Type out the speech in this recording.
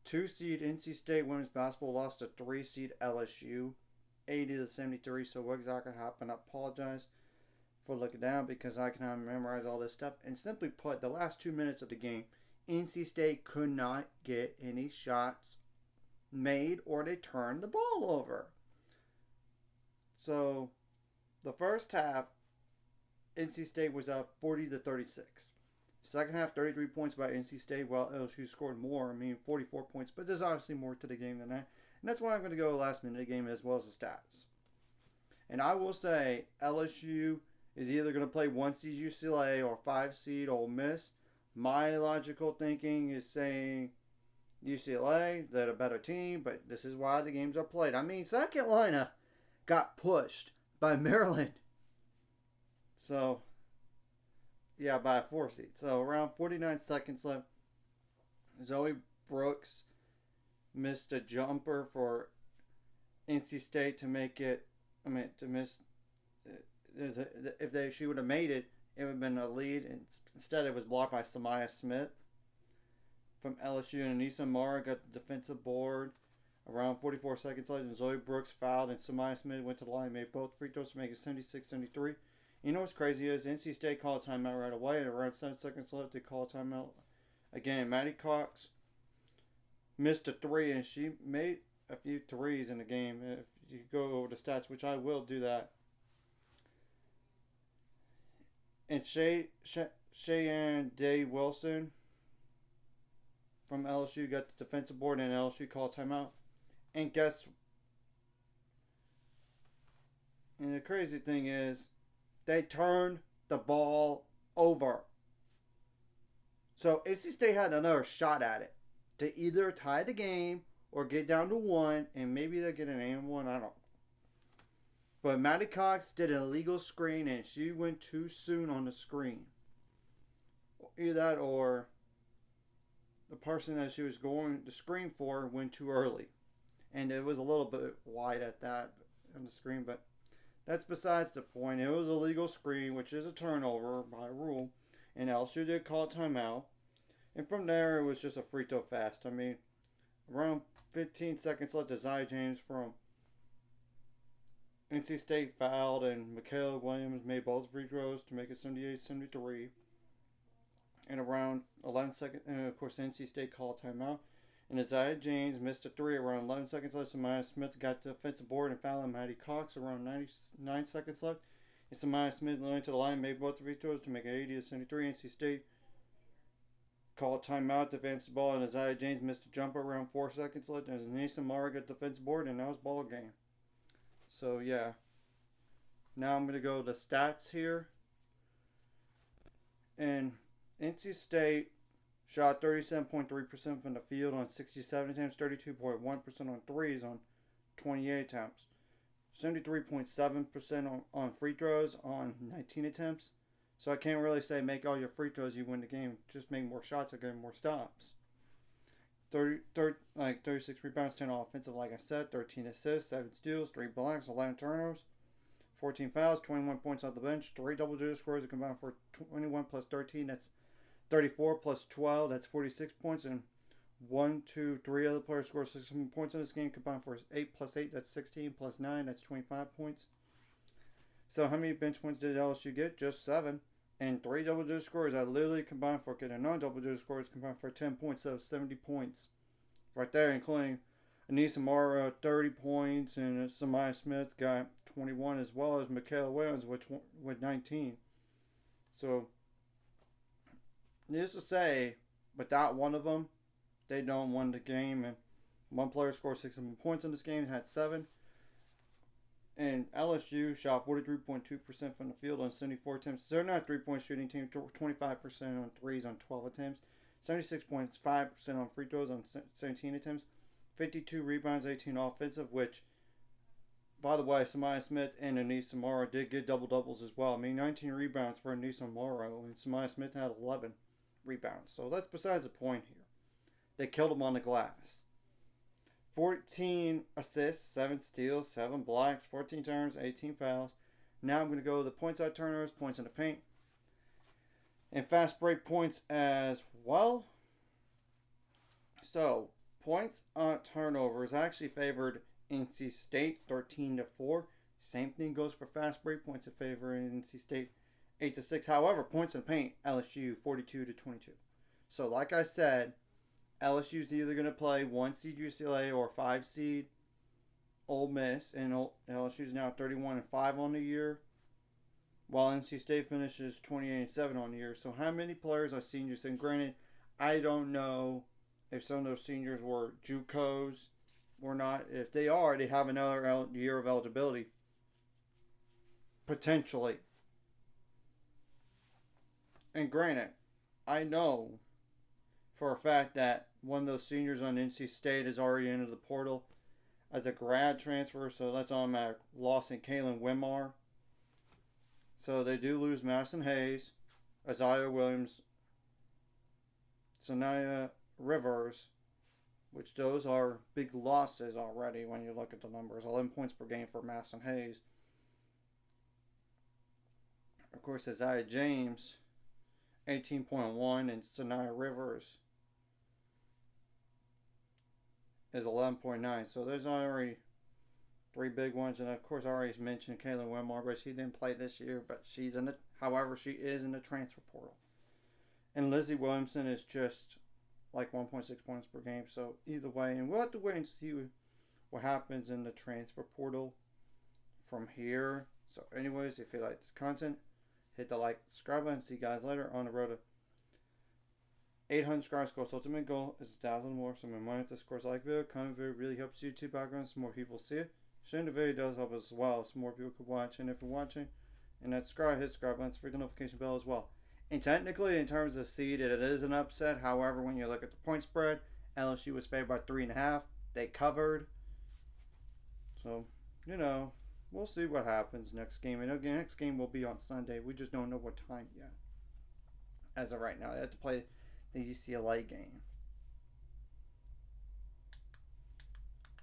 2 seed NC State women's basketball lost to 3 seed LSU, 80-73. So what exactly happened? I apologize for looking down because I cannot memorize all this stuff. And simply put, the last 2 minutes of the game, NC State could not get any shots made or they turned the ball over. So the first half, NC State was up 40-36. Second half, 33 points by NC State, while LSU scored more. 44 points, but there's obviously more to the game than that. And that's why I'm going to go last minute of the game as well as the stats. And I will say LSU is either going to play 1 seed UCLA or 5 seed Ole Miss. My logical thinking is saying UCLA, they're a better team, but this is why the games are played. South Carolina got pushed by Maryland. So, yeah, by a 4 seed. So, around 49 seconds left. Zoe Brooks missed a jumper for NC State to make it. If she would have made it, it would have been a lead. Instead, it was blocked by Samaya Smith from LSU. And Anissa Mara got the defensive board. Around 44 seconds left, and Zoe Brooks fouled, and Samaya Smith went to the line and made both free throws to make it 76-73. You know what's crazy is NC State called a timeout right away. Around 7 seconds left, they called a timeout again. Maddie Cox missed a 3, and she made a few threes in the game. If you go over the stats, which I will do that. And Cheyenne Day Wilson from LSU got the defensive board, and LSU called timeout. And the crazy thing is, they turned the ball over. So NC State had another shot at it to either tie the game or get down to 1, and maybe they'll get an and-1. I don't know. But Maddie Cox did an illegal screen, and she went too soon on the screen. Either that or the person that she was going to screen for went too early. And it was a little bit wide at that on the screen, but that's besides the point. It was a legal screen, which is a turnover by rule, and LSU did call a timeout. And from there, it was just a free throw fest. Around 15 seconds left, Isaiah James from NC State fouled, and Michaela Williams made both free throws to make it 78-73. And around 11 seconds, and of course, NC State called timeout. And Isaiah James missed a 3 around 11 seconds left. Samaya Smith got the offensive board and fouled Maddie Cox around 99 seconds left. And Samaya Smith went to the line, made both free throws to make it 80-73. NC State called timeout, defensive ball, and Isaiah James missed a jumper around 4 seconds left. And Anissa Mara got the defensive board, and that was ball game. So, yeah. Now I'm going to go to the stats here. And NC State shot 37.3% from the field on 67 attempts, 32.1% on threes on 28 attempts, 73.7% on free throws on 19 attempts. So I can't really say make all your free throws, you win the game. Just make more shots or get more stops. 36 rebounds, 10 offensive, like I said, 13 assists, 7 steals, 3 blocks, 11 turnovers, 14 fouls, 21 points on the bench, 3 double-digit scores that combine for 21 plus 13. That's 34 plus 12, that's 46 points, and 3 other players scored 16 points in this game, combined for 8 plus 8, that's 16, plus 9, that's 25 points. So how many bench points did LSU get? Just 7. And 3 double-digit scores that literally combined for getting non-double-digit scores combined for 10 points, so 70 points. Right there, including Anissa Mara, 30 points, and Samaya Smith got 21, as well as Michaela Williams with 19. So, needless to say, without one of them, they don't win the game. And one player scored 16 points in this game, had 7. And LSU shot 43.2% from the field on 74 attempts. They're not a 3-point shooting team, 25% on threes on 12 attempts, 76.5% on free throws on 17 attempts, 52 rebounds, 18 offensive, which, by the way, Samaya Smith and Anissa Mara did get double-doubles as well. 19 rebounds for Anissa Mara, and Samaya Smith had 11 rebounds. So that's besides the point here. They killed them on the glass. 14 assists, 7 steals, 7 blocks, 14 turns, 18 fouls. Now I'm going to go to the points out turnovers, points in the paint, and fast break points as well. So, Points on turnovers actually favored NC State 13-4. Same thing goes for fast break points in favor of NC State 8-6. However, points in paint LSU 42-22. So like I said, LSU is either going to play 1 seed UCLA or 5 seed Ole Miss, and LSU is now 31-5 on the year, while NC State finishes 28-7 on the year. So how many players are seniors? And granted, I don't know if some of those seniors were JUCOs or not. If they are, they have another year of eligibility potentially. And granted, I know for a fact that one of those seniors on NC State is already into the portal as a grad transfer, so that's automatic loss in Kalen Wimar. So they do lose Madison Hayes, Isaiah Williams, Sanaya Rivers, which those are big losses already when you look at the numbers. 11 points per game for Madison Hayes. Of course, Isaiah James, 18.1, and Sanaya Rivers is 11.9. So there's already 3 big ones. And of course, I already mentioned Kayla Wimar, but she didn't play this year. But she's in it. However, she is in the transfer portal. And Lizzie Williamson is just like 1.6 points per game. So either way, and we'll have to wait and see what happens in the transfer portal from here. So anyways, if you like this content, hit the like, subscribe button. See you guys later on the road to 800 subscribers. Course ultimate goal is 1,000 more. So my money, this course like video, comment video really helps YouTube backgrounds so more people see it. Sharing the video does help as well, so more people can watch. And if you're watching and not subscribe, hit subscribe button, hit the notification bell as well. And technically, in terms of seed, it is an upset. However, when you look at the point spread, LSU was favored by 3.5. They covered. So, we'll see what happens next game. And again, next game will be on Sunday. We just don't know what time yet. As of right now, they have to play the UCLA game.